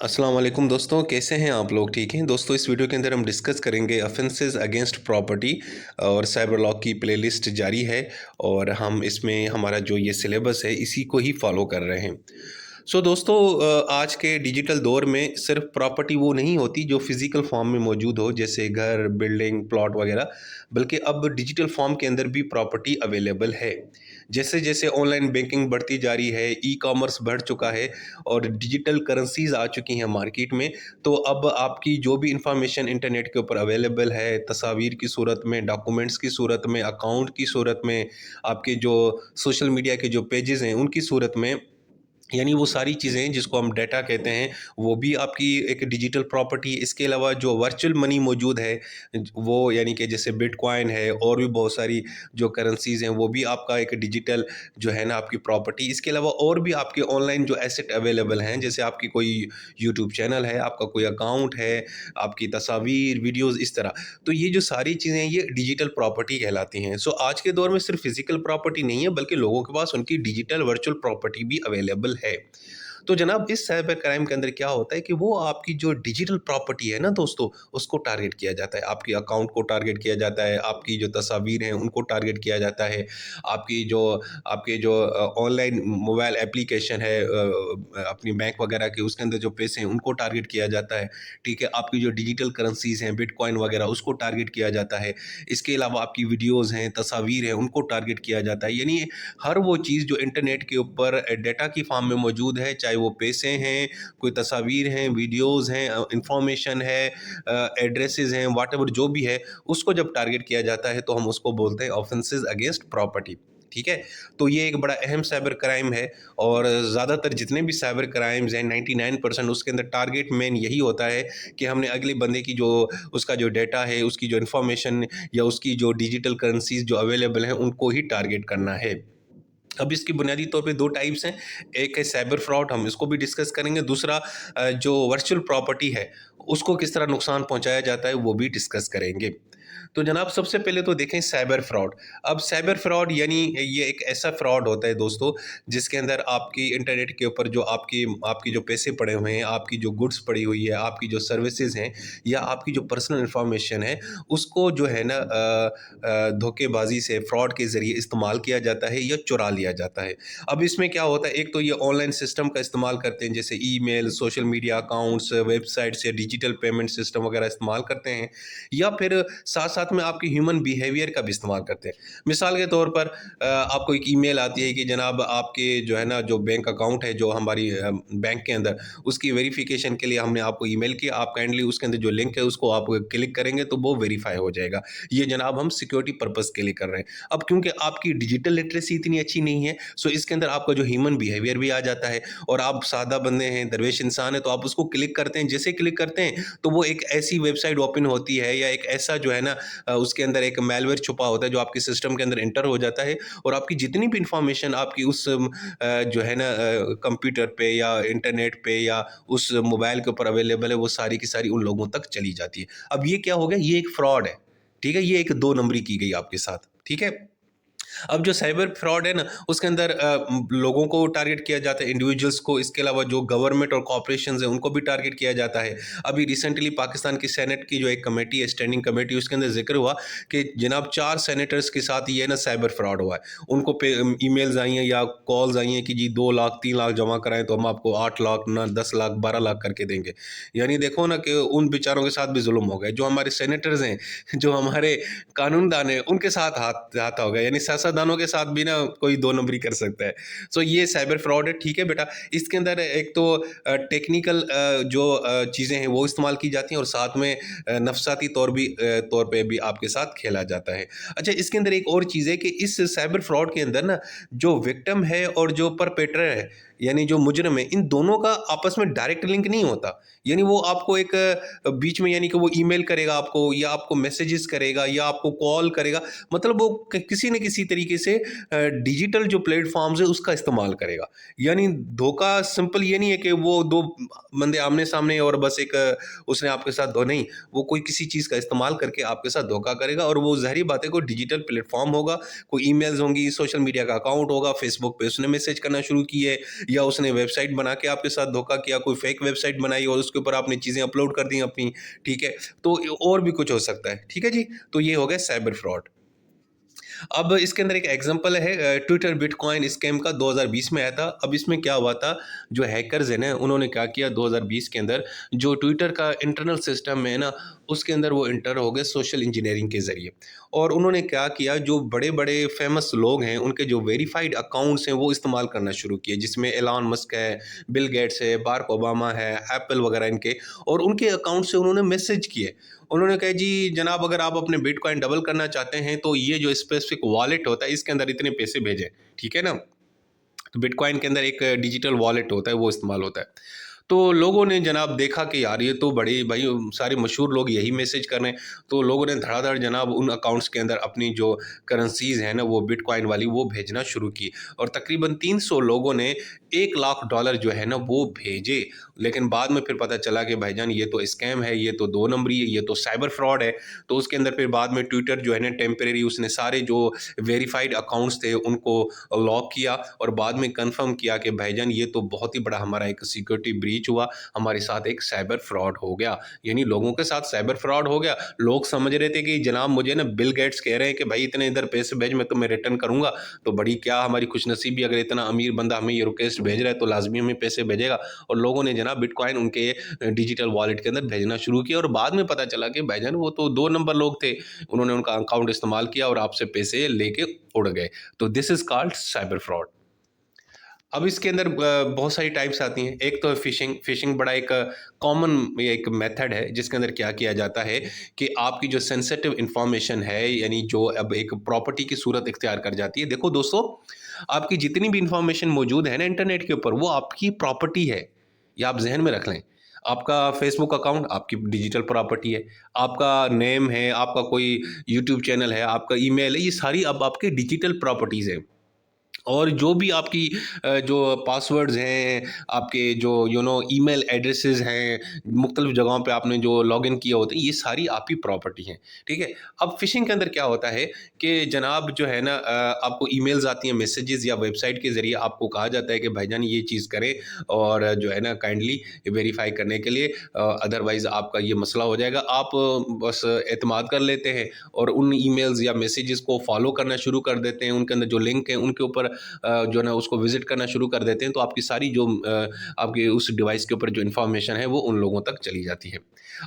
अस्सलाम वालेकुम दोस्तों, कैसे हैं आप लोग? ठीक हैं दोस्तों। इस वीडियो के अंदर हम डिस्कस करेंगे ऑफेंसेस अगेंस्ट प्रॉपर्टी और साइबर लॉ की प्लेलिस्ट जारी है और हम इसमें हमारा जो ये सिलेबस है इसी को ही फॉलो कर रहे हैं। दोस्तों, आज के डिजिटल दौर में सिर्फ प्रॉपर्टी वो नहीं होती जो फिजिकल फॉर्म में मौजूद हो, जैसे घर, बिल्डिंग, प्लॉट वगैरह, बल्कि अब डिजिटल फॉर्म के अंदर भी प्रॉपर्टी अवेलेबल है। जैसे जैसे ऑनलाइन बैंकिंग बढ़ती जा रही है, ई कॉमर्स बढ़ चुका है और डिजिटल करेंसीज आ चुकी हैं मार्केट में, तो अब आपकी जो भी इंफॉर्मेशन इंटरनेट के ऊपर अवेलेबल है, तस्वीर की सूरत में, डॉक्यूमेंट्स की सूरत में, अकाउंट की सूरत में, आपके जो सोशल मीडिया के जो पेजेस हैं उनकी सूरत में, यानी वो सारी चीज़ें जिसको हम डाटा कहते हैं, वो भी आपकी एक डिजिटल प्रॉपर्टी है। इसके अलावा जो वर्चुअल मनी मौजूद है, वो यानी कि जैसे बिटकॉइन है और भी बहुत सारी जो करेंसीज़ हैं, वो भी आपका एक डिजिटल जो है ना आपकी प्रॉपर्टी। इसके अलावा और भी आपके ऑनलाइन जो एसेट अवेलेबल हैं, जैसे आपकी कोई यूट्यूब चैनल है, आपका कोई अकाउंट है, आपकी तस्वीर, वीडियोज़, इस तरह। तो ये जो सारी चीज़ें हैं, ये डिजिटल प्रॉपर्टी कहलाती हैं। आज के दौर में सिर्फ फिजिकल प्रॉपर्टी नहीं है, बल्कि लोगों के पास उनकी डिजिटल वर्चुअल प्रॉपर्टी भी अवेलेबल है। तो जनाब, इस साइबर क्राइम के अंदर क्या होता है कि वो आपकी जो डिजिटल प्रॉपर्टी है ना दोस्तों, उसको टारगेट किया जाता है। आपके अकाउंट को टारगेट किया जाता है, आपकी जो तस्वीर हैं उनको टारगेट किया जाता है, आपकी जो आपके जो ऑनलाइन मोबाइल एप्लीकेशन है, अपनी बैंक वगैरह के, उसके अंदर जो पैसे हैं उनको टारगेट किया जाता है। ठीक है, आपकी जो डिजिटल करेंसीज हैं, बिटकॉइन वगैरह, उसको टारगेट किया जाता है। इसके अलावा आपकी वीडियोज़ हैं, तस्वीर हैं, उनको टारगेट किया जाता है। यानी हर वो चीज़ जो इंटरनेट के ऊपर डेटा की फॉर्म में मौजूद है, चाहे वो पैसे हैं, कोई तस्वीर हैं, वीडियोज़ हैं, इंफॉर्मेशन है, एड्रेसेस हैं, व्हाटएवर जो भी है, उसको जब टारगेट किया जाता है तो हम उसको बोलते हैं ऑफेंसेस अगेंस्ट प्रॉपर्टी। ठीक है, तो ये एक बड़ा अहम साइबर क्राइम है और ज़्यादातर जितने भी साइबर क्राइम्स हैं 99% उसके अंदर टारगेट मेन यही होता है कि हमने अगले बंदे की जो उसका जो डेटा है, उसकी जो इन्फॉर्मेशन या उसकी जो डिजिटल करेंसीज जो अवेलेबल हैं उनको ही टारगेट करना है। अब इसकी बुनियादी तौर पे 2 टाइप्स हैं। एक है साइबर फ्रॉड, हम इसको भी डिस्कस करेंगे। दूसरा जो वर्चुअल प्रॉपर्टी है, उसको किस तरह नुकसान पहुँचाया जाता है, वो भी डिस्कस करेंगे। तो जनाब, सबसे पहले तो देखें साइबर फ्रॉड। अब साइबर फ्रॉड यानी ये एक ऐसा फ्रॉड होता है दोस्तों, जिसके अंदर आपकी इंटरनेट के ऊपर जो आपकी आपकी जो पैसे पड़े हुए हैं, आपकी जो गुड्स पड़ी हुई है, आपकी जो सर्विसेज़ हैं या आपकी जो पर्सनल इन्फॉर्मेशन है, उसको जो है ना धोखेबाज़ी से, फ्रॉड के ज़रिए इस्तेमाल किया जाता है या चुरा लिया जाता है। अब इसमें क्या होता है, एक तो ये ऑनलाइन सिस्टम का इस्तेमाल करते हैं, जैसे email, social media accounts, websites या डिजिटल पेमेंट सिस्टम वगैरह इस्तेमाल करते हैं, या फिर साथ-साथ में आपके ह्यूमन बिहेवियर का भी इस्तेमाल करते हैं। मिसाल के तौर पर आपको एक ईमेल आती है कि जनाब आपके जो है ना जो बैंक अकाउंट है जो हमारी बैंक के अंदर, उसकी वेरिफ़िकेशन के लिए हमने आपको ईमेल किया, आप काइंडली उसके अंदर जो लिंक है उसको आप क्लिक करेंगे तो वो वेरीफ़ाई हो जाएगा। ये जनाब हम सिक्योरिटी पर्पज़ के लिए कर रहे हैं। अब क्योंकि आपकी डिजिटल लिटरेसी इतनी अच्छी नहीं है, इसके अंदर आपका जो ह्यूमन बिहेवियर भी आ जाता है और आप सादा बंदे हैं, दरवेश इंसान हैं, तो आप उसको क्लिक करते हैं। जैसे क्लिक करते हैं तो वो एक ऐसी वेबसाइट ओपन होती है या एक ऐसा जो है ना उसके अंदर एक मैलवेयर छुपा होता है जो आपके सिस्टम के अंदर एंटर हो जाता है और आपकी जितनी भी इंफॉर्मेशन आपकी उस जो है ना कंप्यूटर पे या इंटरनेट पे या उस मोबाइल के ऊपर अवेलेबल है, वो सारी की सारी उन लोगों तक चली जाती है। अब ये क्या हो गया, ये एक फ्रॉड है। ठीक है, ये एक दो नंबरी की गई आपके साथ। ठीक है, अब जो साइबर फ्रॉड है ना, उसके अंदर लोगों को टारगेट किया जाता है, इंडिविजुअल्स को। इसके अलावा जो गवर्नमेंट और कॉर्पोरेशंस हैं उनको भी टारगेट किया जाता है। अभी रिसेंटली पाकिस्तान की सेनेट की जो एक कमेटी है, स्टैंडिंग कमेटी, उसके अंदर जिक्र हुआ कि जनाब 4 सेनेटर्स के साथ ये ना साइबर फ्रॉड हुआ है। उनको पे ईमेल्स आई हैं या कॉल्स आई हैं कि जी 2 लाख 3 लाख जमा कराएं तो हम आपको 8 लाख ना 10 लाख 12 लाख करके देंगे। यानी देखो ना कि उन बेचारों के साथ भी जुल्म हो गया। जो हमारे सेनेटर्स हैं, जो हमारे कानूनदान है, उनके साथ हाथ हाथ हो गया। यानी सियासतदानों के साथ भी ना कोई दो नंबरी कर सकता है। ये साइबर फ्रॉड है। ठीक है बेटा, इसके अंदर एक तो टेक्निकल जो चीज़ें हैं वो इस्तेमाल की जाती हैं और साथ में नफसाती तौर पे भी आपके साथ खेला जाता है। अच्छा, इसके अंदर एक और चीज़ है कि इस साइबर फ्रॉड के अंदर ना जो विक्टिम है और जो परपेट्रेटर है, यानी जो मुजरिम है, इन दोनों का आपस में डायरेक्ट लिंक नहीं होता। यानी वो आपको एक बीच में, यानी कि वो ईमेल करेगा आपको या आपको मैसेजेस करेगा या आपको कॉल करेगा, मतलब वो किसी न किसी तरीके से डिजिटल जो प्लेटफॉर्म्स है उसका इस्तेमाल करेगा। यानी धोखा सिंपल ये नहीं है कि वो दो बंदे आमने सामने और बस एक उसने आपके साथ धो नहीं, वो कोई किसी चीज़ का इस्तेमाल करके आपके साथ धोखा करेगा और वो ज़ाहिर बात है कोई डिजिटल प्लेटफॉर्म होगा, कोई ईमेल्स होंगी, सोशल मीडिया का अकाउंट होगा, फेसबुक पे उसने मैसेज करना शुरू किए या उसने वेबसाइट बना के आपके साथ धोखा किया, कोई फेक वेबसाइट बनाई और उसके ऊपर आपने चीज़ें अपलोड कर दी अपनी, ठीक है? तो और भी कुछ हो सकता है, ठीक है जी? तो ये हो गया साइबर फ्रॉड। अब इसके अंदर एक एग्जांपल है ट्विटर बिटकॉइन स्कैम का, 2020 में आया था। अब इसमें क्या हुआ था, जो हैकर्स है ना, उन्होंने क्या किया 2020 के अंदर, जो ट्विटर का इंटरनल सिस्टम है ना, उसके अंदर वो इंटर हो गए सोशल इंजीनियरिंग के ज़रिए। और उन्होंने क्या किया, जो बड़े-बड़े फेमस लोग हैं, उनके जो वेरिफाइड अकाउंट्स हैं, वो इस्तेमाल करना शुरू किए, जिसमें एलन मस्क है, बिल गेट्स है, बाराक ओबामा है, एप्पल वगैरह इनके। और उनके अकाउंट से उन्होंने मैसेज किए। उन्होंने कहा जी जनाब, अगर आप अपने बिटकॉइन डबल करना चाहते हैं तो ये जो स्पेसिफिक वॉलेट होता है इसके अंदर इतने पैसे भेजें, ठीक है ना? तो बिटकॉइन के अंदर एक डिजिटल वॉलेट होता है, वो इस्तेमाल होता है। तो लोगों ने जनाब देखा कि यार ये तो बड़े भाई सारे मशहूर लोग यही मैसेज कर रहे हैं, तो लोगों ने धड़ाधड़ जनाब उन अकाउंट्स के अंदर अपनी जो करेंसीज़ हैं ना, वो बिटकॉइन वाली वो भेजना शुरू की। और तकरीबन 300 लोगों ने $1,00,000 जो है ना वो भेजे। लेकिन बाद में फिर पता चला कि भाईजान ये तो स्कैम है, ये तो 2 नंबरी है, ये तो साइबर फ्रॉड है। तो उसके अंदर फिर बाद में ट्विटर जो है ना टेम्परेरी उसने सारे जो वेरिफाइड अकाउंट्स थे उनको लॉक किया और बाद में कन्फर्म किया कि भाईजान ये तो बहुत ही बड़ा हमारा एक सिक्योरिटी ब्रीच हुआ, हमारे साथ एक साइबर फ्रॉड हो गया। यानी लोगों के साथ साइबर फ्रॉड हो गया। लोग समझ रहे थे कि जनाब मुझे ना बिल गेट्स कह रहे हैं कि भाई इतने इधर पैसे भेज, मैं तुम्हें रिटर्न करूँगा। तो बड़ी क्या हमारी खुशनसीबी, अगर इतना अमीर बंदा हमें ये रिक्वेस्ट भेज रहा है तो लाज़मी हमें पैसे भेजेगा। और लोगों ने जनाब बिटकॉइन उनके डिजिटल वॉलेट के अंदर भेजना शुरू किया और बाद में पता चला कि भाईजान वो तो 2 नंबर लोग थे। उन्होंने उनका अकाउंट इस्तेमाल किया और आपसे पैसे लेके उड़ गए। तो this is called cyber fraud. अब इसके अंदर बहुत सारी टाइप्स आती हैं। एक तो है फ़िशिंग। फ़िशिंग बड़ा एक कॉमन एक मेथड है जिसके अंदर क्या किया जाता है कि आपकी जो सेंसिटिव इन्फॉर्मेशन है, यानी जो अब एक प्रॉपर्टी की सूरत इख्तियार कर जाती है। देखो दोस्तों, आपकी जितनी भी इन्फॉर्मेशन मौजूद है ना इंटरनेट के ऊपर, वो आपकी प्रॉपर्टी है। ये आप ज़हन में रख लें। आपका फ़ेसबुक अकाउंट आपकी डिजिटल प्रॉपर्टी है। आपका नेम है, आपका कोई यूट्यूब चैनल है, आपका ईमेल है, ये सारी अब आपकी डिजिटल प्रॉपर्टीज़ हैं। और जो भी आपकी जो पासवर्ड्स हैं, आपके जो ईमेल एड्रेसेस हैं, मुख्तलिफ जगहों पे आपने जो लॉगिन किए होते हैं, ये सारी आपकी प्रॉपर्टी हैं, ठीक है? अब फ़िशिंग के अंदर क्या होता है कि जनाब जो है ना आपको ईमेल्स आती हैं, मैसेजेस या वेबसाइट के ज़रिए आपको कहा जाता है कि भाईजान ये चीज़ करें और जो है ना काइंडली वेरीफ़ाई करने के लिए अदरवाइज़ आपका ये मसला हो जाएगा। आप बस एतमाद कर लेते हैं और उन ईमेल्स या मैसेजेस को फ़ॉलो करना शुरू कर देते हैं, उनके अंदर जो लिंक है उनके ऊपर जो है ना उसको विज़िट करना शुरू कर देते हैं, तो आपकी सारी जो आपके उस डिवाइस के ऊपर जो इन्फॉर्मेशन है वो उन लोगों तक चली जाती है।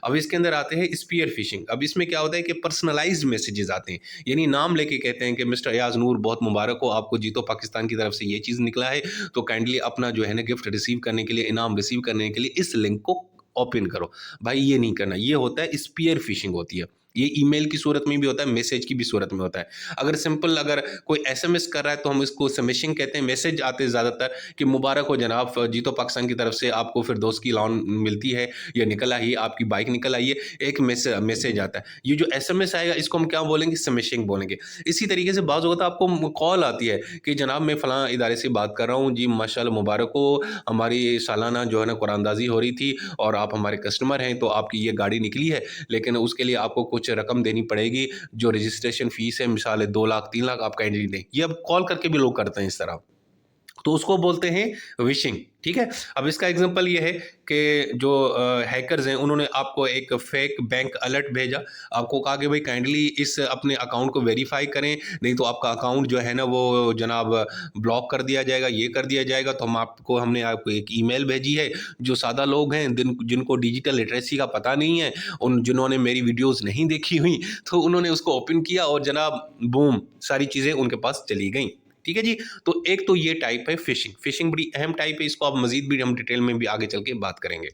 अब इसके अंदर आते हैं स्पीयर फिशिंग। अब इसमें क्या होता है कि पर्सनलाइज्ड मैसेजेस आते हैं, यानी नाम लेके कहते हैं कि मिस्टर अयाज नूर बहुत मुबारक हो, आपको जीतो पाकिस्तान की तरफ से ये चीज़ निकला है, तो काइंडली अपना जो है ना गिफ्ट रिसीव करने के लिए, इनाम रिसीव करने के लिए इस लिंक को ओपन करो। भाई ये नहीं करना, ये होता है स्पीयर फिशिंग होती है। ये ईमेल की सूरत में भी होता है, मैसेज की भी सूरत में होता है। अगर कोई एसएमएस कर रहा है तो हम इसको स्मैशिंग कहते हैं। मैसेज आते हैं ज़्यादातर कि मुबारक हो जनाब, जीतो पाकिस्तान की तरफ से आपको फिरदौस की लॉन मिलती है या निकल आई है, आपकी बाइक निकल आई है, एक मैसेज आता है। ये जो एसएमएस आएगा इसको हम क्या बोलेंगे, स्मैशिंग बोलेंगे। इसी तरीके से बाज़ वक़्त आपको कॉल आती है कि जनाब मैं फ़लाँ इदारे से बात कर रहा हूँ, जी माशाअल्लाह मुबारक हो, हमारी सालाना जो है ना कुरानंदाज़ी हो रही थी और आप हमारे कस्टमर हैं, तो आपकी ये गाड़ी निकली है, लेकिन उसके लिए आपको कुछ रकम देनी पड़ेगी, जो रजिस्ट्रेशन फ़ीस है मिसाल है 2 लाख 3 लाख आप काइंडली दें। ये अब कॉल करके भी लोग करते हैं इस तरह। तो उसको बोलते हैं विशिंग, ठीक है? अब इसका एग्ज़ाम्पल ये है कि जो हैकर्स हैं उन्होंने आपको एक फ़ेक बैंक अलर्ट भेजा, आपको कहा कि भाई काइंडली इस अपने अकाउंट को वेरीफ़ाई करें, नहीं तो आपका अकाउंट जो है ना वो जनाब ब्लॉक कर दिया जाएगा, ये कर दिया जाएगा। तो हमने आपको एक ईमेल भेजी है, जो सादा लोग हैं जिनको डिजिटल लिटरेसी का पता नहीं है, जिन्होंने मेरी वीडियोज़ नहीं देखी हुई, तो उन्होंने उसको ओपन किया और जनाब बूम! सारी चीज़ें उनके पास चली गईं। ठीक है जी? तो एक तो ये टाइप है फ़िशिंग। फ़िशिंग बड़ी अहम टाइप है, इसको आप मज़ीद भी हम डिटेल में भी आगे चल के बात करेंगे।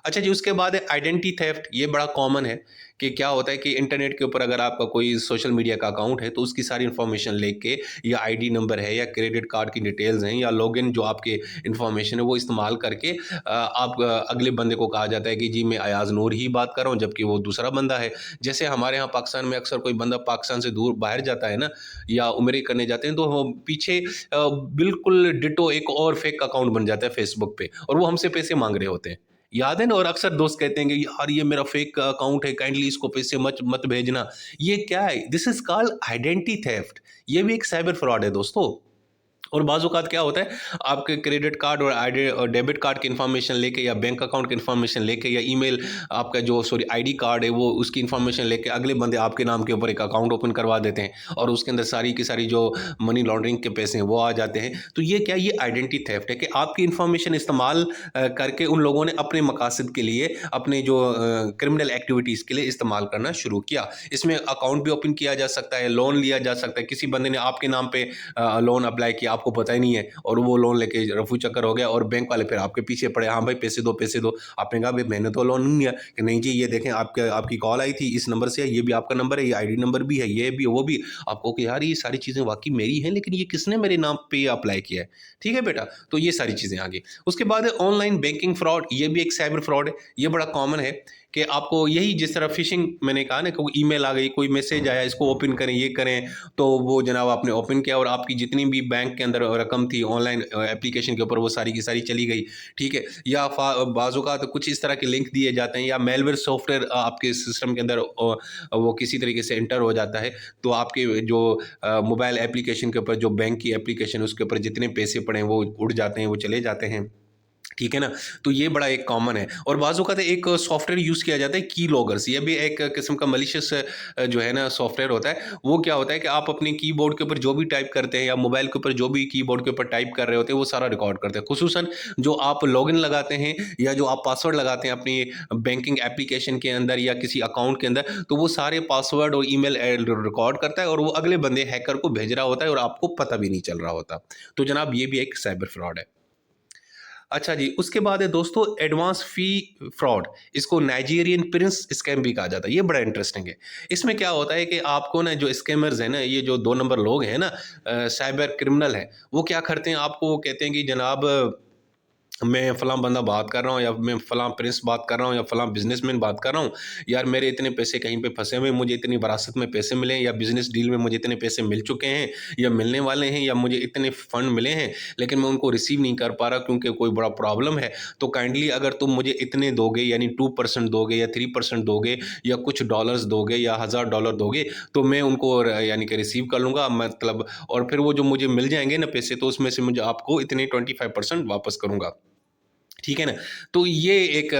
अच्छा जी, उसके बाद है आइडेंटिटी थेफ्ट। ये बड़ा कॉमन है कि क्या होता है कि इंटरनेट के ऊपर अगर आपका कोई सोशल मीडिया का अकाउंट है, तो उसकी सारी इन्फॉर्मेशन लेके, या आईडी नंबर है या क्रेडिट कार्ड की डिटेल्स हैं या लॉगिन जो आपके इन्फॉर्मेशन है वो इस्तेमाल करके अगले बंदे को कहा जाता है कि जी मैं अयाज़ नूर ही बात कर रहा हूँ, जबकि वो दूसरा बंदा है। जैसे हमारे यहाँ पाकिस्तान में अक्सर कोई बंदा पाकिस्तान से दूर बाहर जाता है ना, या उम्रे करने जाते हैं, तो वो पीछे बिल्कुल डिटो एक और फेक अकाउंट बन जाता है फेसबुक पे, और वो हमसे पैसे मांग रहे होते हैं। याद है ना? और अक्सर दोस्त कहते हैं कि यार ये मेरा फेक अकाउंट है, काइंडली इसको पैसे मत मत भेजना। ये क्या है? This is called identity theft. ये भी एक साइबर फ्रॉड है दोस्तों। और बाज़-औक़ात क्या होता है, आपके क्रेडिट कार्ड और आईडी और डेबिट कार्ड की इन्फॉर्मेशन लेके या बैंक अकाउंट की इन्फॉर्मेशन लेके या ईमेल आपका जो सॉरी आईडी कार्ड है वो उसकी इन्फॉर्मेशन लेके अगले बंदे आपके नाम के ऊपर एक अकाउंट ओपन करवा देते हैं और उसके अंदर सारी की सारी जो मनी लॉन्ड्रिंग के पैसे हैं वो आ जाते हैं। तो ये क्या, ये आइडेंटिटी थेफ्ट है कि आपकी इन्फॉर्मेशन इस्तेमाल करके उन लोगों ने अपने मकासद के लिए, अपने जो क्रिमिनल एक्टिविटीज़ के लिए इस्तेमाल करना शुरू किया। इसमें अकाउंट भी ओपन किया जा सकता है, लोन लिया जा सकता है, किसी बंदे ने आपके नाम पे लोन अप्लाई किया, आपको पता ही नहीं है और वो लोन लेके रफू चक्कर हो गया और बैंक वाले फिर आपके पीछे पड़े, हाँ भाई पैसे दो पैसे दो। आपने कहा भाई मैंने तो लोन नहीं लिया, कि नहीं जी ये देखें आपके आपकी कॉल आई थी इस नंबर से, ये भी आपका नंबर है, ये आईडी नंबर भी है, ये भी वो भी। आपको कि यार ये सारी चीज़ें वाकई मेरी हैं, लेकिन ये किसने मेरे नाम पे अप्लाई किया है? ठीक है बेटा, तो ये सारी चीज़ें आ गई। उसके बाद है ऑनलाइन बैंकिंग फ्रॉड, ये भी एक साइबर फ्रॉड है। ये बड़ा कॉमन है कि आपको यही जिस तरह फिशिंग मैंने कहा ना, कोई ईमेल आ गई, कोई मैसेज आया, इसको ओपन करें, ये करें, तो वो जनाब आपने ओपन किया और आपकी जितनी भी बैंक के अंदर रकम थी ऑनलाइन एप्लीकेशन के ऊपर वो सारी की सारी चली गई। ठीक है, या बाज़-औक़ात कुछ इस तरह के लिंक दिए जाते हैं या मेलवेयर सॉफ्टवेयर आपके सिस्टम के अंदर वो किसी तरीके से एंटर हो जाता है, तो आपके जो मोबाइल एप्लीकेशन के ऊपर जो बैंक की एप्लीकेशन उसके ऊपर जितने पैसे पड़े हैं वो उड़ जाते हैं, वो चले जाते हैं। ठीक है ना? तो ये बड़ा एक कॉमन है और बाज़-औक़ात एक सॉफ्टवेयर यूज़ किया जाता है की लॉगर्स, ये भी एक किस्म का मैलिशियस जो है ना सॉफ्टवेयर होता है। वो क्या होता है कि आप अपने कीबोर्ड के ऊपर जो भी टाइप करते हैं या मोबाइल के ऊपर जो भी कीबोर्ड के ऊपर टाइप कर रहे होते हैं, वो सारा रिकॉर्ड करते हैं। ख़ुसूसन जो आप लॉगिन लगाते हैं या जो आप पासवर्ड लगाते हैं अपनी बैंकिंग एप्लीकेशन के अंदर या किसी अकाउंट के अंदर, तो वो सारे पासवर्ड और ईमेल रिकॉर्ड करता है और वो अगले बंदे हैकर को भेज रहा होता है और आपको पता भी नहीं चल रहा होता। तो जनाब ये भी एक साइबर फ्रॉड है। अच्छा जी, उसके बाद है दोस्तों एडवांस फ़ी फ्रॉड, इसको नाइजीरियन प्रिंस स्कैम भी कहा जाता है, ये बड़ा इंटरेस्टिंग है। इसमें क्या होता है कि आपको ना जो स्कैमर्स हैं ना, ये जो 2 नंबर लोग हैं ना साइबर क्रिमिनल हैं, वो क्या करते हैं, आपको वो कहते हैं कि जनाब मैं फ़लाँ बंदा बात कर रहा हूँ या मैं फ़लाँ प्रिंस बात कर रहा हूँ या फ़लाँ बिज़नेसमैन बात कर रहा हूँ। यार मेरे इतने पैसे कहीं पे फँसे हुए हैं, मुझे इतनी विरासत में पैसे मिले हैं या बिज़नेस डील में मुझे इतने पैसे मिल चुके हैं या मिलने वाले हैं या मुझे इतने फ़ंड मिले हैं, लेकिन मैं उनको रिसीव नहीं कर पा रहा क्योंकि कोई बड़ा प्रॉब्लम है। तो काइंडली अगर तुम मुझे इतने दोगे यानी 2% दोगे या 3% दोगे या कुछ डॉलर्स दोगे या $1000 दोगे, तो मैं उनको यानी कि रिसीव कर लूँगा, मतलब और फिर वो जो मुझे मिल जाएँगे ना पैसे, तो उसमें से मुझे आपको इतने 25% वापस करूँगा। ठीक है ना? तो ये एक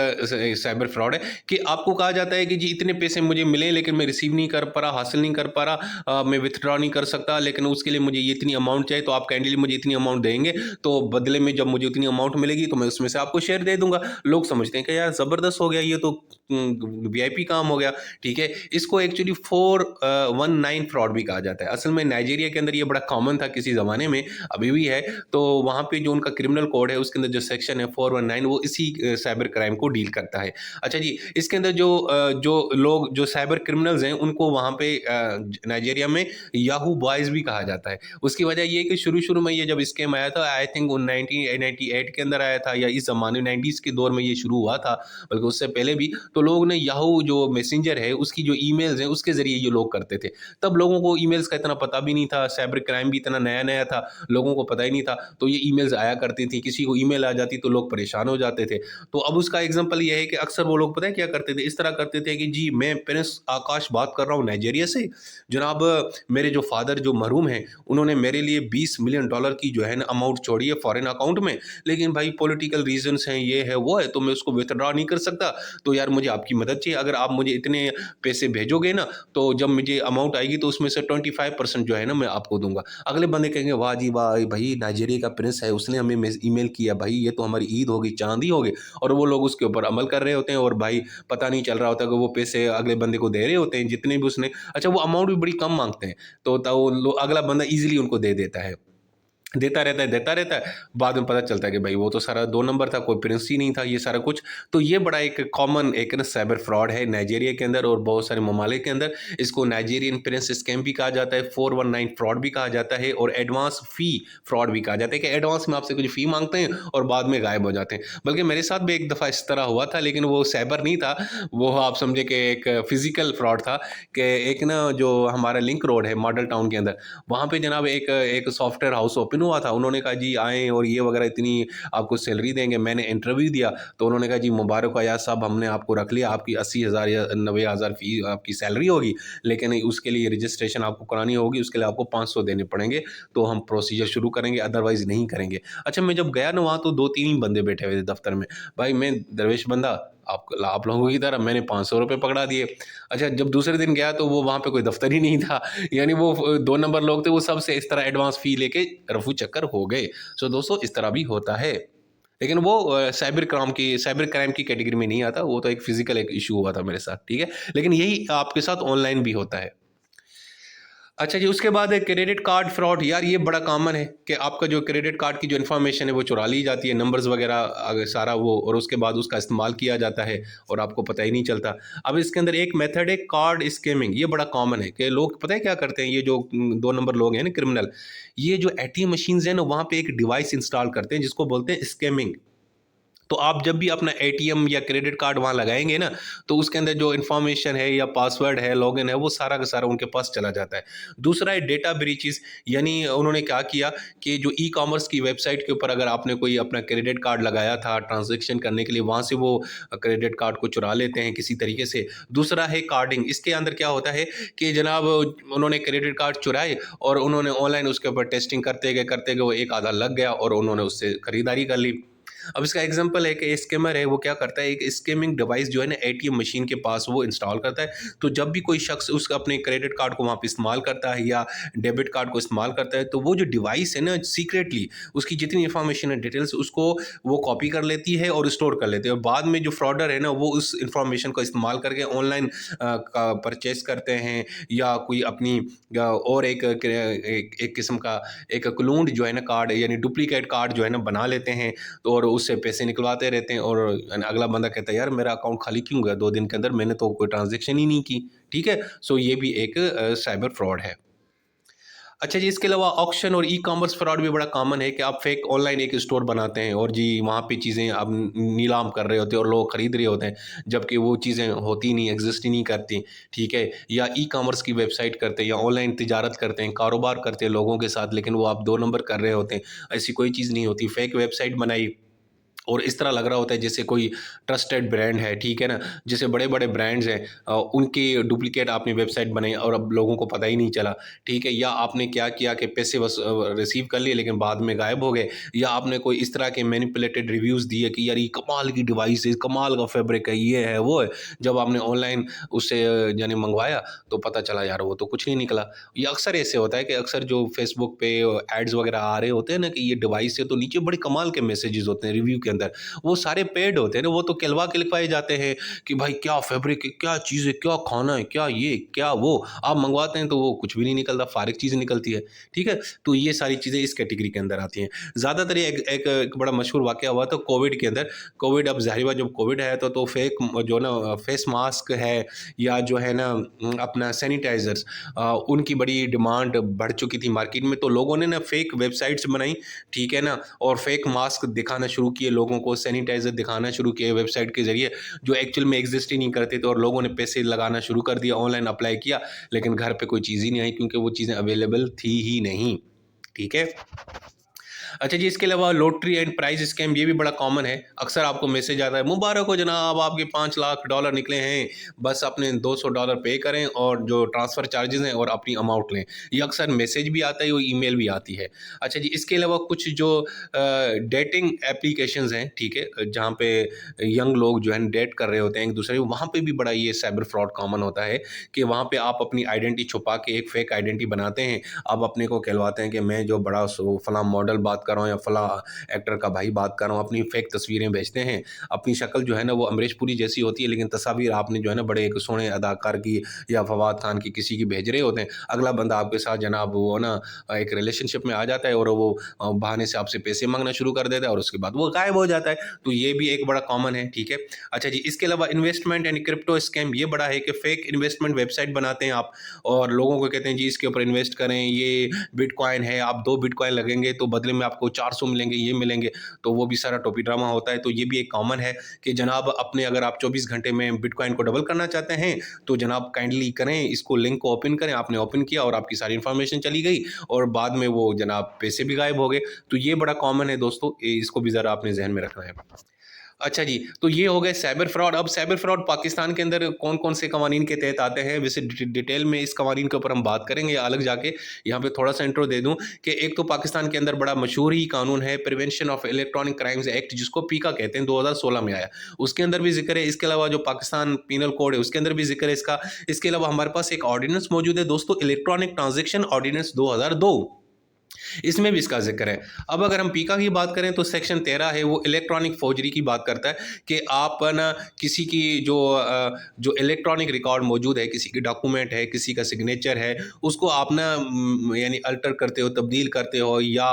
साइबर फ्रॉड है कि आपको कहा जाता है कि जी इतने पैसे मुझे मिले लेकिन मैं रिसीव नहीं कर पा रहा, हासिल नहीं कर पा रहा, मैं विथड्रॉ नहीं कर सकता, लेकिन उसके लिए मुझे ये इतनी अमाउंट चाहिए, तो आप काइंडली मुझे इतनी अमाउंट देंगे, तो बदले में जब मुझे उतनी अमाउंट मिलेगी तो मैं उसमें से आपको शेयर दे दूँगा। लोग समझते हैं कि यार ज़बरदस्त हो गया, ये तो वीआईपी काम हो गया। ठीक है? इसको एक्चुअली 419 फ्रॉड भी कहा जाता है। असल में नाइजीरिया के अंदर ये बड़ा कॉमन था किसी ज़माने में, अभी भी है। तो वहाँ पे जो उनका क्रिमिनल कोड है उसके अंदर जो सेक्शन है 419 वो इसी साइबर क्राइम को डील करता है। अच्छा जी, इसके अंदर जो लोग जो साइबर क्रिमिनल्स हैं उनको वहाँ पे नाइजीरिया में याहू बॉयज़ भी कहा जाता है। उसकी वजह ये है कि शुरू-शुरू में ये जब स्कैम आया था, आई थिंक वो 1998 के अंदर आया था या इस ज़माने 90s के दौर में ये शुरू हुआ था, बल्कि उससे पहले भी। तो लोग ने याहू जो मैसेंजर है उसकी जो ईमेल्स हैं उसके ज़रिए ये लोग करते थे। तब लोगों को ईमेल्स का इतना पता भी नहीं था, साइबर क्राइम भी इतना नया-नया था, लोगों को पता ही नहीं था। तो ये ईमेल्स आया करती थी, किसी को ईमेल आ जाती तो लोग परेशान हो जाते थे। तो अब उसका एग्ज़ाम्पल ये है कि अक्सर वो लोग पता है क्या करते थे? इस तरह करते थे कि जी मैं प्रिंस आकाश बात कर रहा हूँ नाइजीरिया से। जनाब मेरे जो फ़ादर जो मरहूम हैं, उन्होंने मेरे लिए $20 मिलियन की जो है ना अमाउंट छोड़ी है फ़ॉरेन अकाउंट में, लेकिन भाई पॉलिटिकल रीज़न्स हैं, ये है, वो है, तो मैं उसको विथड्रॉ नहीं कर सकता। तो यार मुझे आपकी मदद चाहिए। अगर आप मुझे इतने पैसे भेजोगे ना, तो जब मुझे अमाउंट आएगी तो उसमें से 25% जो है ना मैं आपको दूँगा। अगले बंदे कहेंगे वाह जी वाह! भई नाइजीरिया का प्रिंस है, उसने हमें ईमेल किया, भाई ये तो हमारी ईद होगी, चाँद ही हो गई। और वो लोग उसके ऊपर अमल कर रहे होते हैं और भाई पता नहीं चल रहा होता कि वो पैसे अगले बंदे को दे रहे होते हैं जितने भी उसने, अच्छा वो अमाउंट भी बड़ी कम माँगते हैं। तो अगला बंदा ईज़िली उनको दे देता है। देता रहता है, बाद में पता चलता है कि भाई वो तो सारा 2 नंबर था, कोई प्रिंस ही नहीं था, ये सारा कुछ। तो ये बड़ा एक कॉमन एक ना साइबर फ्रॉड है नाइजीरिया के अंदर और बहुत सारे ममालिक के अंदर। इसको नाइजीरियन प्रिंस स्कैम भी कहा जाता है, 419 फ्रॉड भी कहा जाता है और एडवांस फ़ी फ्रॉड भी कहा जाता है कि एडवांस में आपसे कुछ फ़ी माँगते हैं और बाद में गायब हो जाते हैं। बल्कि मेरे साथ भी एक दफ़ा इस तरह हुआ था, लेकिन वो साइबर नहीं था, वो आप समझे कि एक फ़िज़िकल फ्रॉड था कि एक ना जो हमारा लिंक रोड है मॉडल टाउन के अंदर, वहाँ पे जनाब एक एक सॉफ्टवेयर हाउस ओपन हुआ था, उन्होंने कहा जी आएँ और ये वगैरह इतनी आपको सैलरी देंगे। मैंने इंटरव्यू दिया तो उन्होंने कहा जी मुबारक हो यार साहब, हमने आपको रख लिया, आपकी 80,000 या 90,000 फ़ी आपकी सैलरी होगी, लेकिन उसके लिए रजिस्ट्रेशन आपको करानी होगी, उसके लिए आपको 500 देने पड़ेंगे, तो हम प्रोसीजर शुरू करेंगे, अदरवाइज़ नहीं करेंगे। अच्छा, मैं जब गया ना वहाँ तो 2-3 ही बंदे बैठे हुए थे दफ़्तर में। भाई मैं दरवेश बंदा, आप लोगों की तरह मैंने ₹500 पकड़ा दिए। अच्छा, जब दूसरे दिन गया तो वो वहाँ पे कोई दफ़्तर ही नहीं था। यानी वो 2 नंबर लोग थे, वो सबसे इस तरह एडवांस फ़ी लेके रफू चक्कर हो गए। सो दोस्तों इस तरह भी होता है। लेकिन वो साइबर क्राइम की कैटेगरी में नहीं आता, वो तो एक फ़िज़िकल एक इश्यू हुआ था मेरे साथ, ठीक है? लेकिन यही आपके साथ ऑनलाइन भी होता है। अच्छा जी, उसके बाद है क्रेडिट कार्ड फ्रॉड। यार ये बड़ा कॉमन है कि आपका जो क्रेडिट कार्ड की जो इन्फॉर्मेशन है वो चुरा ली जाती है, नंबर्स वगैरह सारा वो, और उसके बाद उसका इस्तेमाल किया जाता है और आपको पता ही नहीं चलता। अब इसके अंदर एक मेथड है कार्ड स्कैमिंग, ये बड़ा कॉमन है कि लोग पता है क्या करते हैं, ये जो 2 नंबर लोग हैं ना क्रिमिनल, ये जो एटीएम मशीन्स हैं ना वहाँ पे एक डिवाइस इंस्टॉल करते हैं जिसको बोलते हैं स्कैमिंग। तो आप जब भी अपना एटीएम या क्रेडिट कार्ड वहाँ लगाएँगे ना, तो उसके अंदर जो इन्फॉर्मेशन है या पासवर्ड है, लॉगिन है, वो सारा का सारा उनके पास चला जाता है। दूसरा है डेटा ब्रीचेज़, यानी उन्होंने क्या किया कि जो ई-कॉमर्स की वेबसाइट के ऊपर अगर आपने कोई अपना क्रेडिट कार्ड लगाया था ट्रांज़ैक्शन करने के लिए, वहाँ से वो क्रेडिट कार्ड को चुरा लेते हैं किसी तरीके से। दूसरा है कार्डिंग, इसके अंदर क्या होता है कि जनाब उन्होंने क्रेडिट कार्ड चुराए और उन्होंने ऑनलाइन उसके ऊपर टेस्टिंग करते गए वो एक आधा लग गया और उन्होंने उससे खरीदारी कर ली। अब इसका एग्जांपल है कि स्कैमर है, वो क्या करता है, एक स्कैमिंग डिवाइस जो है ना एटीएम मशीन के पास वो इंस्टॉल करता है। तो जब भी कोई शख्स उसका अपने क्रेडिट कार्ड को वहाँ पे इस्तेमाल करता है या डेबिट कार्ड को इस्तेमाल करता है, तो वो जो डिवाइस है ना सीक्रेटली उसकी जितनी इंफॉर्मेशन है, डिटेल्स, उसको वो कॉपी कर लेती है और स्टोर कर लेते हैं, और बाद में जो फ्रॉडर है ना वो उस इंफॉर्मेशन को इस्तेमाल करके ऑनलाइन परचेज करते हैं या कोई अपनी और एक किस्म का एक क्लोन्ड जो है ना कार्ड यानी डुप्लीकेट कार्ड जो है ना बना लेते हैं, तो और उससे पैसे निकलवाते रहते हैं, और अगला बंदा कहता है यार मेरा अकाउंट खाली क्यों गया 2 दिन के अंदर, मैंने तो कोई ट्रांज़ैक्शन ही नहीं की, ठीक है? सो ये भी एक साइबर फ्रॉड है। अच्छा जी, इसके अलावा ऑक्शन और ई-कॉमर्स फ्रॉड भी बड़ा कॉमन है कि आप फेक ऑनलाइन एक स्टोर बनाते हैं और जी वहाँ पे चीज़ें आप नीलाम कर रहे होते हैं और लोग खरीद रहे होते हैं, जबकि वो चीज़ें होती नहीं, एग्ज़िस्ट ही नहीं करती, ठीक है? या ई-कॉमर्स की वेबसाइट करते हैं या ऑनलाइन तिजारत करते हैं, कारोबार करते हैं लोगों के साथ, लेकिन वो आप 2 नंबर कर रहे होते हैं। ऐसी कोई चीज़ नहीं होती, फेक वेबसाइट बनाई और इस तरह लग रहा होता है जैसे कोई ट्रस्टेड ब्रांड है, ठीक है ना? जैसे बड़े-बड़े ब्रांड्स हैं, उनकी डुप्लीकेट आपने वेबसाइट बनाई और अब लोगों को पता ही नहीं चला, ठीक है? या आपने क्या किया कि पैसे रिसीव कर लिए लेकिन बाद में गायब हो गए, या आपने कोई इस तरह के मैनिपुलेटेड रिव्यूज़ दिए कि यार ये कमाल की डिवाइस है, कमाल का फैब्रिक है, ये है, वो है। जब आपने ऑनलाइन उससे यानी मँगवाया तो पता चला यार वो तो कुछ नहीं निकला। ये अक्सर ऐसे होता है कि अक्सर जो फ़ेसबुक पे एड्स वगैरह आ रहे होते हैं ना कि ये डिवाइस है, तो नीचे बड़े कमाल के मैसेजेस होते हैं रिव्यू के अंदर। वो सारे पेड होते हैं ना, वो तो कहलवा के लिखवाए जाते हैं कि भाई क्या फैब्रिक है, क्या चीज़ है, क्या खाना है, क्या ये, क्या वो। आप मंगवाते हैं तो वो कुछ भी नहीं निकलता, फारिग चीज़ निकलती है, ठीक है? तो ये सारी चीज़ें इस कैटेगरी के अंदर आती हैं। ज़्यादातर ये एक बड़ा मशहूर वाक़या हुआ था कोविड के अंदर। कोविड, अब ज़ाहिर बात जब कोविड है तो फेक जो ना फेस मास्क है या जो है ना अपना सैनिटाइज़र्स, उनकी बड़ी डिमांड बढ़ चुकी थी मार्केट में, तो लोगों ने ना फेक वेबसाइट्स बनाई, ठीक है ना? और फेक मास्क दिखाना शुरू किए लोगों को, सैनिटाइज़र दिखाना शुरू किए वेबसाइट के ज़रिए, जो एक्चुअल में एग्ज़िस्ट ही नहीं करते थे, और लोगों ने पैसे लगाना शुरू कर दिया, ऑनलाइन अप्लाई किया, लेकिन घर पे कोई चीज़ ही नहीं आई क्योंकि वो चीज़ें अवेलेबल थी ही नहीं, ठीक है? अच्छा जी, इसके अलावा लॉटरी एंड प्राइज़ स्कैम, ये भी बड़ा कॉमन है। अक्सर आपको मैसेज आता है, मुबारक हो जनाब, आपके $5 लाख निकले हैं, बस अपने $200 पे करें और जो ट्रांसफ़र चार्जेज़ हैं और अपनी अमाउंट लें। ये अक्सर मैसेज भी आता है और ईमेल भी आती है। अच्छा जी, इसके अलावा कुछ जो डेटिंग एप्लीकेशंस हैं, ठीक है? जहाँ पे यंग लोग जो है डेट कर रहे होते हैं एक-दूसरे को, वहाँ पे भी बड़ा ये साइबर फ्रॉड कॉमन होता है कि वहाँ पे आप अपनी आइडेंटिटी छुपा के एक फ़ेक आइडेंटिटी बनाते हैं। आप अपने को कहलवाते हैं कि मैं जो बड़ा सो फलाँ मॉडल बात कर रहा हूँ या फलाँ एक्टर का भाई बात कर रहा हूँ, अपनी फेक तस्वीरें भेजते हैं। अपनी शक्ल जो है ना वो अमरीश पुरी जैसी होती है, लेकिन तस्वीर आपने जो है ना बड़े एक सोहने अदाकार की या फवाद खान की किसी की भेज रहे होते हैं। अगला बंदा आपके साथ जनाब वो ना एक रिलेशनशिप में आ जाता है और वो बहाने से आपसे पैसे माँगना शुरू कर देता है और उसके बाद वो गायब हो जाता है। तो ये भी एक बड़ा कॉमन है, ठीक है? अच्छा जी, इसके अलावा इन्वेस्टमेंट एंड क्रिप्टो स्कैम, ये बड़ा है कि फेक इन्वेस्टमेंट वेबसाइट बनाते हैं आप और लोगों को कहते हैं जी इसके ऊपर इन्वेस्ट करें, ये बिटकॉइन है, आप 2 बिटकॉइन लगेंगे तो बदले में आपको 400 मिलेंगे, ये मिलेंगे, तो वो भी सारा टोपी ड्रामा होता है। तो ये भी एक कॉमन है कि जनाब अपने अगर आप 24 घंटे में बिटकॉइन को डबल करना चाहते हैं तो जनाब काइंडली करें, इसको लिंक को ओपन करें। आपने ओपन किया और आपकी सारी इन्फॉर्मेशन चली गई और बाद में वो जनाब पैसे भी गायब हो गए। तो ये बड़ा कॉमन है दोस्तों, इसको भी ज़रा आपने जहन में रखना है। अच्छा जी, तो ये हो गए साइबर फ्रॉड। अब साइबर फ्रॉड पाकिस्तान के अंदर कौन-कौन से कवानीन के तहत आते हैं, वैसे डिटेल में इस कवानीन के ऊपर हम बात करेंगे अलग जाके। यहाँ पे थोड़ा-सा इंट्रो दे दूँ कि एक तो पाकिस्तान के अंदर बड़ा मशहूर ही कानून है prevention of electronic crimes act, जिसको पीका कहते हैं, 2016 में आया। उसके अंदर भी ज़िक्र है, इसके अलावा जो पाकिस्तान पीनल कोड है उसके अंदर भी ज़िक्र है इसका। इसके अलावा हमारे पास एक ऑर्डिनेंस मौजूद है दोस्तों, इलेक्ट्रॉनिक ट्रांज़ैक्शन ऑर्डिनेंस 2002, इसमें भी इसका जिक्र है। अब अगर हम पीका की बात करें तो सेक्शन 13 है, वो इलेक्ट्रॉनिक फोर्जरी की बात करता है कि आप ना किसी की जो इलेक्ट्रॉनिक रिकॉर्ड मौजूद है, किसी की डॉक्यूमेंट है, किसी का सिग्नेचर है, उसको आप ना यानी अल्टर करते हो, तब्दील करते हो, या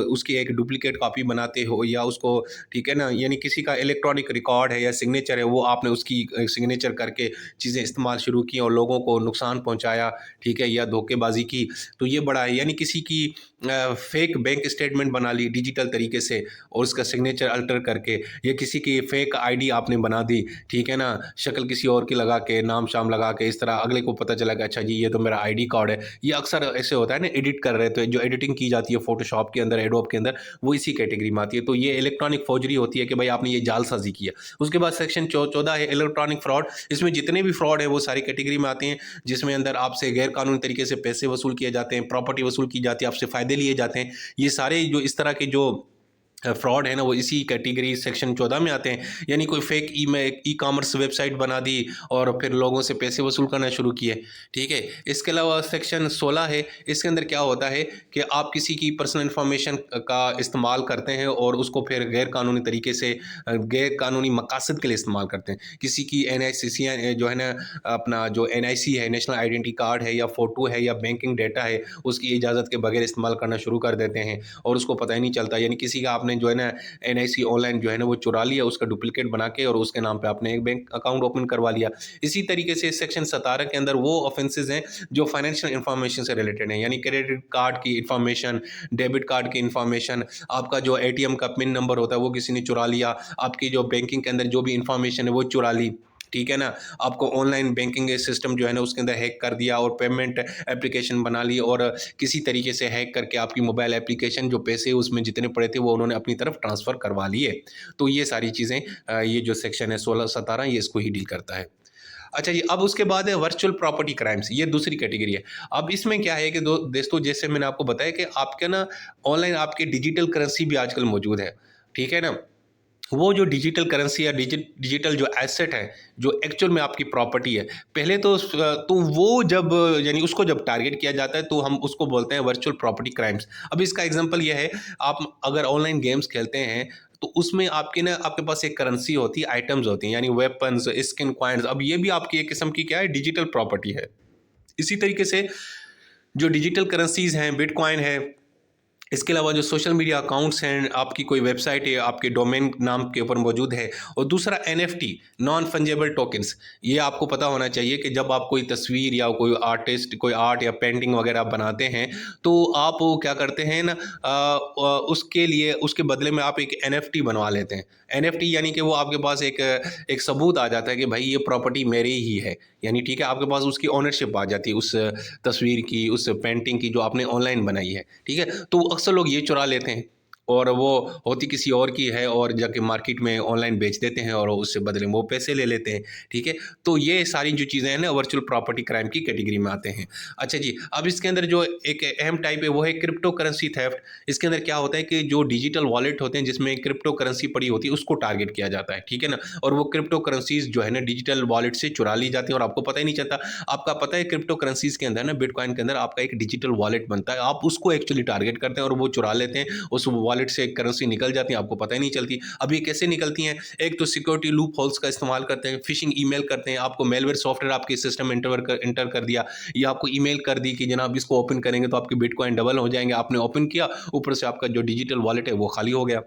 उसकी एक डुप्लीकेट कॉपी बनाते हो, या उसको, ठीक है ना, यानी किसी का इलेक्ट्रॉनिक रिकॉर्ड है या सिग्नेचर है, वो आपने उसकी सिग्नेचर करके चीज़ें इस्तेमाल शुरू की और लोगों को नुकसान पहुँचाया, ठीक है, या धोखेबाजी की, तो ये बड़ा है। यानी किसी की फेक बैंक स्टेटमेंट बना ली डिजिटल तरीके से और उसका सिग्नेचर अल्टर करके, या किसी की फेक आईडी आपने बना दी, ठीक है ना, शक्ल किसी और की लगा के, नाम शाम लगा के, इस तरह अगले को पता चला कि अच्छा जी ये तो मेरा आईडी कार्ड है। ये अक्सर ऐसे होता है ना, एडिट कर रहे, तो जो एडिटिंग की जाती है फोटोशॉप के अंदर, एडोब के अंदर, वो इसी कैटेगरी में आती है। तो ये इलेक्ट्रॉनिक फोर्जरी होती है कि भाई आपने ये जालसाजी किया। उसके बाद सेक्शन 14 है इलेक्ट्रॉनिक फ्रॉड। इसमें जितने भी फ्रॉड है वो सारी कैटेगरी में आते हैं, जिसमें अंदर आपसे गैर कानूनी तरीके से पैसे वसूल किए जाते हैं, प्रॉपर्टी वसूल की जाती है, आपसे फ़ायदे लिए जाते हैं। ये सारे जो इस तरह के जो फ्रॉड है ना, वो इसी कैटेगरी सेक्शन 14 में आते हैं। यानी कोई फेक ई कॉमर्स वेबसाइट बना दी और फिर लोगों से पैसे वसूल करना शुरू किए, ठीक है। इसके अलावा सेक्शन 16 है, इसके अंदर क्या होता है कि आप किसी की पर्सनल इंफॉर्मेशन का इस्तेमाल करते हैं और उसको फिर गैर कानूनी तरीके से गैर कानूनी मकासद के लिए इस्तेमाल करते हैं। किसी की NICC जो है ना, अपना जो NIC है, नेशनल आइडेंटिटी कार्ड है, या फ़ोटो है, या बैंकिंग डेटा है, उसकी इजाज़त के बगैर इस्तेमाल करना शुरू कर देते हैं और उसको पता ही नहीं चलता। यानी किसी का आपने जो है ना NIC ऑनलाइन जो है ना वो चुरा लिया, उसका डुप्लीकेट बना के, और उसके नाम पे आपने एक बैंक अकाउंट ओपन करवा लिया। इसी तरीके से सेक्शन 17 के अंदर वो ऑफेंसेस हैं जो फाइनेंशियल इंफॉर्मेशन से रिलेटेड हैं, यानी क्रेडिट कार्ड की इंफॉर्मेशन, डेबिट कार्ड की इंफॉर्मेशन, आपका जो ATM का पिन नंबर होता है वो किसी ने चुरा लिया, आपकी जो बैंकिंग के अंदर जो भी इंफॉर्मेशन है वो चुरा ली, ठीक है ना, आपको ऑनलाइन बैंकिंग सिस्टम जो है ना उसके अंदर हैक कर दिया और पेमेंट एप्लीकेशन बना ली, और किसी तरीके से हैक करके आपकी मोबाइल एप्लीकेशन जो पैसे उसमें जितने पड़े थे वो उन्होंने अपनी तरफ ट्रांसफ़र करवा लिए। तो ये सारी चीज़ें ये जो सेक्शन है 16-17 ये इसको ही डील करता है। अच्छा जी, अब उसके बाद है वर्चुअल प्रॉपर्टी क्राइम्स, ये दूसरी कैटेगरी है। अब इसमें क्या है कि दोस्तों, जैसे मैंने आपको बताया कि आपके ना ऑनलाइन आपके डिजिटल करेंसी भी आजकल मौजूद है, ठीक है ना। वो जो डिजिटल करेंसी या डिजिटल जो एसेट है, जो एक्चुअल में आपकी प्रॉपर्टी है, पहले तो वो जब यानी उसको जब टारगेट किया जाता है तो हम उसको बोलते हैं वर्चुअल प्रॉपर्टी क्राइम्स। अब इसका एग्जांपल ये है, आप अगर ऑनलाइन गेम्स खेलते हैं तो उसमें आपके पास एक करेंसी होती है, आइटम्स होती हैं, यानी वेपन्स, स्किन कॉइन्स। अब ये भी आपकी एक किस्म की क्या है, डिजिटल प्रॉपर्टी है। इसी तरीके से जो डिजिटल करेंसीज हैं, बिटकॉइन है, इसके अलावा जो सोशल मीडिया अकाउंट्स हैं, आपकी कोई वेबसाइट है आपके डोमेन नाम के ऊपर मौजूद है, और दूसरा NFT, नॉन फंजेबल टोकन्स। ये आपको पता होना चाहिए कि जब आप कोई तस्वीर या कोई आर्टिस्ट कोई आर्ट या पेंटिंग वगैरह बनाते हैं तो आप वो क्या करते हैं ना, उसके लिए उसके बदले में आप एक NFT बनवा लेते हैं। NFT यानी कि वो आपके पास एक सबूत आ जाता है कि भाई ये प्रॉपर्टी मेरी ही है, यानी ठीक है, आपके पास उसकी ओनरशिप आ जाती है उस तस्वीर की, उस पेंटिंग की जो आपने ऑनलाइन बनाई है, ठीक है। तो अक्सर लोग ये चुरा लेते हैं और वो होती किसी और की है और जाके मार्केट में ऑनलाइन बेच देते हैं और उससे बदले में वो पैसे ले लेते हैं, ठीक है। तो ये सारी जो चीज़ें हैं ना वर्चुअल प्रॉपर्टी क्राइम की कैटेगरी में आते हैं। अच्छा जी, अब इसके अंदर जो एक अहम टाइप है वो है क्रिप्टो करेंसी थेफ्ट। इसके अंदर क्या होता है कि जो डिजिटल वॉलेट होते हैं जिसमें क्रिप्टो करेंसी पड़ी होती है उसको टारगेट किया जाता है, ठीक है ना, और वो क्रिप्टो करेंसीज जो है ना डिजिटल वॉलेट से चुरा ली जाती हैं और आपको पता ही नहीं चलता। आपका पता है क्रिप्टो करेंसीज के अंदर ना, बिटकॉइन के अंदर आपका एक डिजिटल वॉलेट बनता है, आप उसको एक्चुअली टारगेट करते हैं और वो चुरा लेते हैं, उस वॉलेट से करेंसी निकल जाती है, आपको पता ही नहीं चलती। अब ये कैसे निकलती हैं? एक तो सिक्योरिटी लूप होल्स का इस्तेमाल करते हैं, फिशिंग ईमेल करते हैं, आपको मेलवेयर सॉफ्टवेयर आपके सिस्टम में इंटर कर दिया, या आपको ईमेल कर दी कि जनाब इसको ओपन करेंगे तो आपके बिटकॉइन डबल हो जाएंगे, आपने ओपन किया, ऊपर से आपका जो डिजिटल वॉलेट है वो खाली हो गया,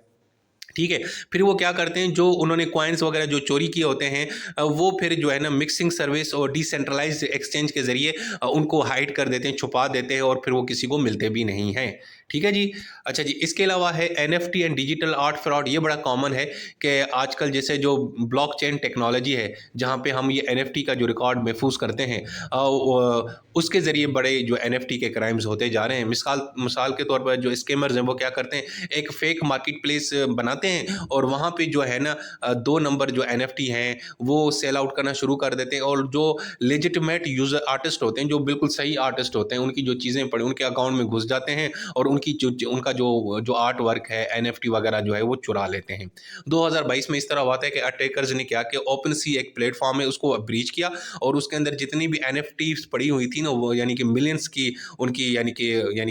ठीक है। फिर वो क्या करते हैं, जो उन्होंने कॉइन्स वगैरह जो चोरी किए होते हैं वो फिर जो है ना मिक्सिंग सर्विस और डिसेंट्रलाइज्ड एक्सचेंज के ज़रिए उनको हाइड कर देते हैं, छुपा देते हैं और फिर वो किसी को मिलते भी नहीं हैं, ठीक है जी। अच्छा जी, इसके अलावा है NFT and digital art fraud. ये बड़ा कॉमन है कि आजकल जैसे जो ब्लॉकचेन टेक्नोलॉजी है, जहाँ पे हम ये एनएफटी का जो रिकॉर्ड महफूज करते हैं, उसके ज़रिए बड़े जो एनएफटी के क्राइम्स होते जा रहे हैं। मिसाल मिसाल के तौर पर जो स्कैमर्स हैं वो क्या करते हैं, एक फेक मार्केट प्लेस बनाते हैं और वहाँ पे जो है ना 2 नंबर जो एनएफटी हैं वो सेल आउट करना शुरू कर देते हैं, और जो लेजिटिमेट यूज़र आर्टिस्ट होते हैं, जो बिल्कुल सही आर्टिस्ट होते हैं, उनकी जो चीज़ें पड़ी उनके अकाउंट में घुस जाते हैं और उनकी उनका जो आर्ट वर्क है, एनएफटी वगैरह जो है वो चुरा लेते हैं। 2022 में इस तरह हुआ था कि अटैकर्स ने क्या किया, ओपन सी एक प्लेटफॉर्म है उसको ब्रीच किया और उसके अंदर जितनी भी एनएफटीज पड़ी हुई थी ना, वो यानी कि मिलियंस की उनकी यानी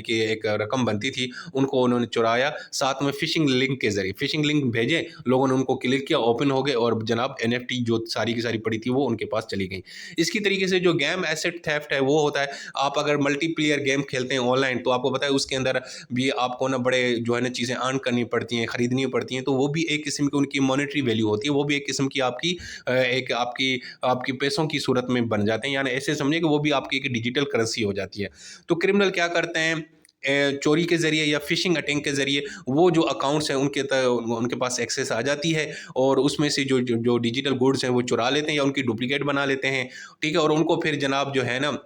कि एक रकम बनती थी, उनको उन्होंने चुराया। साथ में फिशिंग लिंक के जरिए फिशिंग लिंक भेजे, लोगों ने उनको क्लिक किया, ओपन हो गए और जनाब एनएफटी जो सारी की सारी पड़ी थी वो उनके पास चली गई। इसकी तरीके से जो गेम एसेट थेफ्ट है वो होता है, आप अगर मल्टीप्लेयर गेम खेलते हैं ऑनलाइन तो आपको पता है उसके अंदर भी आपको ना बड़े जो है ना चीज़ें अर्न करनी पड़ती हैं, खरीदनी पड़ती हैं, तो वो भी एक किस्म की उनकी मॉनेटरी वैल्यू होती है, वो भी एक किस्म की आपकी एक आपकी आपकी पैसों की सूरत में बन जाते हैं, यानी ऐसे समझिए कि वो भी आपकी एक डिजिटल करेंसी हो जाती है। तो क्रिमिनल क्या करते हैं, चोरी के ज़रिए या फिशिंग अटैक के ज़रिए वो जो अकाउंट्स हैं उनके पास एक्सेस आ जाती है और उसमें से जो डिजिटल गुड्स हैं वो चुरा लेते हैं या उनकी डुप्लीकेट बना लेते हैं, ठीक है? और उनको फिर जनाब जो है ना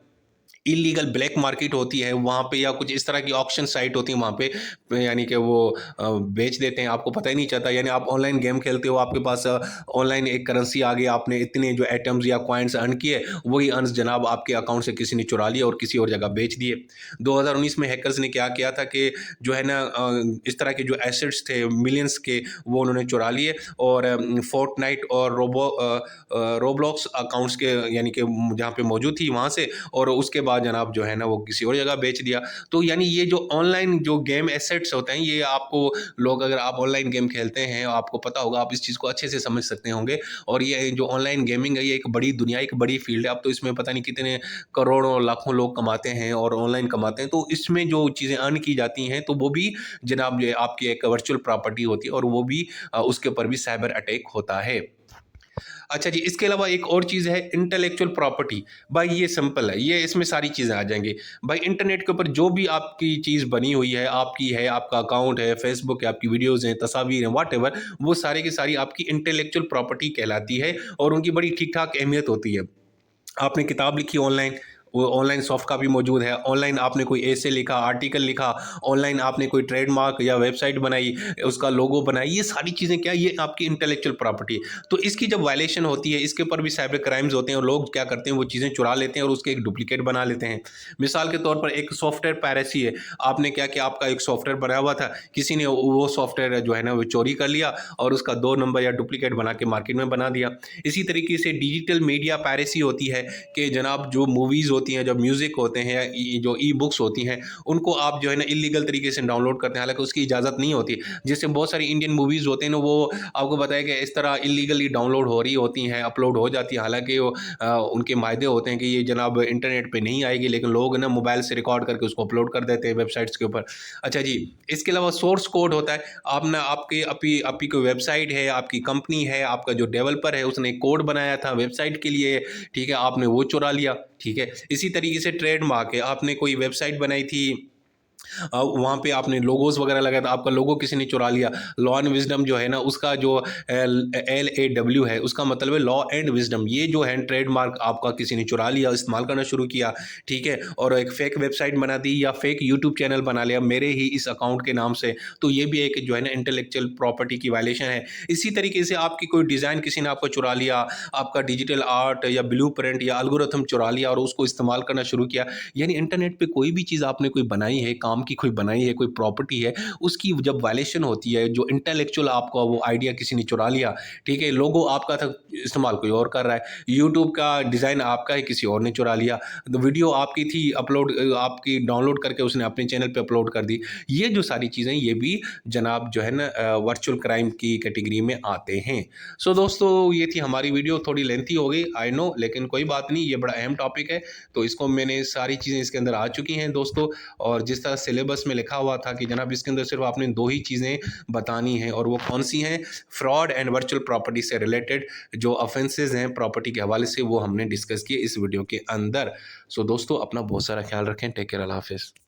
इलीगल ब्लैक मार्केट होती है वहाँ पे, या कुछ इस तरह की ऑक्शन साइट होती है वहाँ पे, यानी कि वो बेच देते हैं, आपको पता ही नहीं चलता। यानी आप ऑनलाइन गेम खेलते हो, आपके पास ऑनलाइन एक करेंसी आ गई, आपने इतने जो एटम्स या कॉइन्स अर्न किए, वही अर्न्स जनाब आपके अकाउंट से किसी ने चुरा लिया और किसी और जगह बेच दिए। 2019 में हैकर्स ने क्या किया था कि जो है ना इस तरह के जो एसेट्स थे मिलियंस के, वो उन्होंने चुरा लिए और फोर्टनाइट और रोब्लॉक्स अकाउंट्स के यानी कि जहाँ पे मौजूद थी वहाँ से, और उसके बाद जनाब जो है ना वो किसी और जगह बेच दिया। तो यानी ये जो ऑनलाइन जो गेम एसेट्स होते हैं, ये आपको लोग, अगर आप ऑनलाइन गेम खेलते हैं आपको पता होगा, आप इस चीज़ को अच्छे से समझ सकते होंगे। और ये जो ऑनलाइन गेमिंग है ये एक बड़ी दुनिया, एक बड़ी फील्ड है। अब तो इसमें पता नहीं कितने करोड़ों लाखों लोग कमाते हैं और ऑनलाइन कमाते हैं, तो इसमें जो चीज़ें अर्न की जाती हैं तो वो भी जनाब ये आपकी एक वर्चुअल प्रॉपर्टी होती है और वो भी उसके ऊपर भी साइबर अटैक होता है। अच्छा जी, इसके अलावा एक और चीज़ है इंटेलेक्चुअल प्रॉपर्टी। भाई ये सिंपल है, ये इसमें सारी चीज़ें आ जाएँगी। भाई इंटरनेट के ऊपर जो भी आपकी चीज़ बनी हुई है, आपका अकाउंट है, फेसबुक है, आपकी वीडियोज़ हैं, तस्वीर हैं, व्हाटएवर, वो सारी की सारी आपकी इंटेलेक्चुअल प्रॉपर्टी कहलाती है और उनकी बड़ी ठीक-ठाक अहमियत होती है। आपने किताब लिखी ऑनलाइन, वो ऑनलाइन सॉफ्ट कॉपी मौजूद है। ऑनलाइन आपने कोई एसे लिखा, आर्टिकल लिखा, ऑनलाइन आपने कोई ट्रेडमार्क या वेबसाइट बनाई, उसका लोगो बनाई, ये सारी चीज़ें क्या, ये आपकी इंटेलेक्चुअल प्रॉपर्टी है। तो इसकी जब वायलेशन होती है, इसके ऊपर भी साइबर क्राइम्स होते हैं और लोग क्या करते हैं, वो चीज़ें चुरा लेते हैं और उसके एक डुप्लीकेट बना लेते हैं। मिसाल के तौर पर एक सॉफ्टवेयर पायरेसी है। आपने क्या किया, आपका एक सॉफ्टवेयर बनाया हुआ था, किसी ने वो सॉफ्टवेयर जो है ना वो चोरी कर लिया और उसका 2 नंबर या डुप्लीकेट बना के मार्केट में बना दिया। इसी तरीके से डिजिटल मीडिया पायरेसी होती है कि जनाब जो मूवीज़ होती हैं, जब म्यूज़िक होते हैं, जो ई बुक्स होती हैं, उनको आप जो है ना इलीगल तरीके से डाउनलोड करते हैं, हालांकि उसकी इजाज़त नहीं होती। जैसे बहुत सारी इंडियन मूवीज़ होते हैं ना, वो आपको पता है कि इस तरह इलीगली डाउनलोड हो रही होती हैं, अपलोड हो जाती हैं, हालांकि वो उनके मायदे होते हैं कि ये जनाब इंटरनेट पे नहीं आएगी, लेकिन लोग ना मोबाइल से रिकॉर्ड करके उसको अपलोड कर देते हैं वेबसाइट्स के ऊपर। अच्छा जी, इसके अलावा सोर्स कोड होता है। आप ना आपकी आपकी आपकी कोई वेबसाइट है, आपकी कंपनी है, आपका जो डेवलपर है उसने कोड बनाया था वेबसाइट के लिए, ठीक है, आपने वो चुरा लिया, ठीक है। इसी तरीके से ट्रेडमार्क है, आपने कोई वेबसाइट बनाई थी, वहाँ पे आपने लोगोस वगैरह लगाया था, आपका लोगो किसी ने चुरा लिया। लॉ एंड विज़डम जो है ना, उसका जो LAW है, उसका मतलब है लॉ एंड विज़डम। ये जो है ट्रेडमार्क आपका किसी ने चुरा लिया, इस्तेमाल करना शुरू किया, ठीक है, और एक फेक वेबसाइट बना दी या फेक यूट्यूब चैनल बना लिया मेरे ही इस अकाउंट के नाम से, तो ये भी एक जो है ना इंटेलेक्चुअल प्रॉपर्टी की वायलेशन है। इसी तरीके से आपकी कोई डिज़ाइन किसी ने आपको चुरा लिया, आपका डिजिटल आर्ट या ब्लूप्रिंट या एल्गोरिथम चुरा लिया और उसको इस्तेमाल करना शुरू किया। यानी इंटरनेट पे कोई भी चीज़ आपने कोई बनाई है, काम की कोई बनाई है, कोई प्रॉपर्टी है, उसकी जब वायलेशन होती है, जो इंटेलेक्चुअल आपका वो आइडिया किसी ने चुरा लिया, ठीक है, लोगो आपका था, इस्तेमाल कोई और कर रहा है, यूट्यूब का डिज़ाइन आपका है, किसी और ने चुरा लिया, तो वीडियो आपकी थी, अपलोड आपकी डाउनलोड करके उसने अपने चैनल पे अपलोड कर दी। ये जो सारी चीज़ें, ये भी जनाब जो है ना वर्चुअल क्राइम की कैटेगरी में आते हैं। सो दोस्तों, ये थी हमारी वीडियो, थोड़ी लेंथी हो गई, आई नो, लेकिन कोई बात नहीं, ये बड़ा अहम टॉपिक है, तो इसको मैंने सारी चीज़ें इसके अंदर आ चुकी हैं दोस्तों। और जिस तरह सिलेबस में लिखा हुआ था कि जनाब इसके अंदर सिर्फ आपने 2 ही चीज़ें बतानी हैं, और वो कौन-सी हैं, फ्रॉड एंड वर्चुअल प्रॉपर्टी से रिलेटेड जो ऑफेंसेस हैं प्रॉपर्टी के हवाले से, वो हमने डिस्कस किए इस वीडियो के अंदर। सो दोस्तों, अपना बहुत सारा ख्याल रखें। टेक केयर, अल्लाह हाफ़िज़।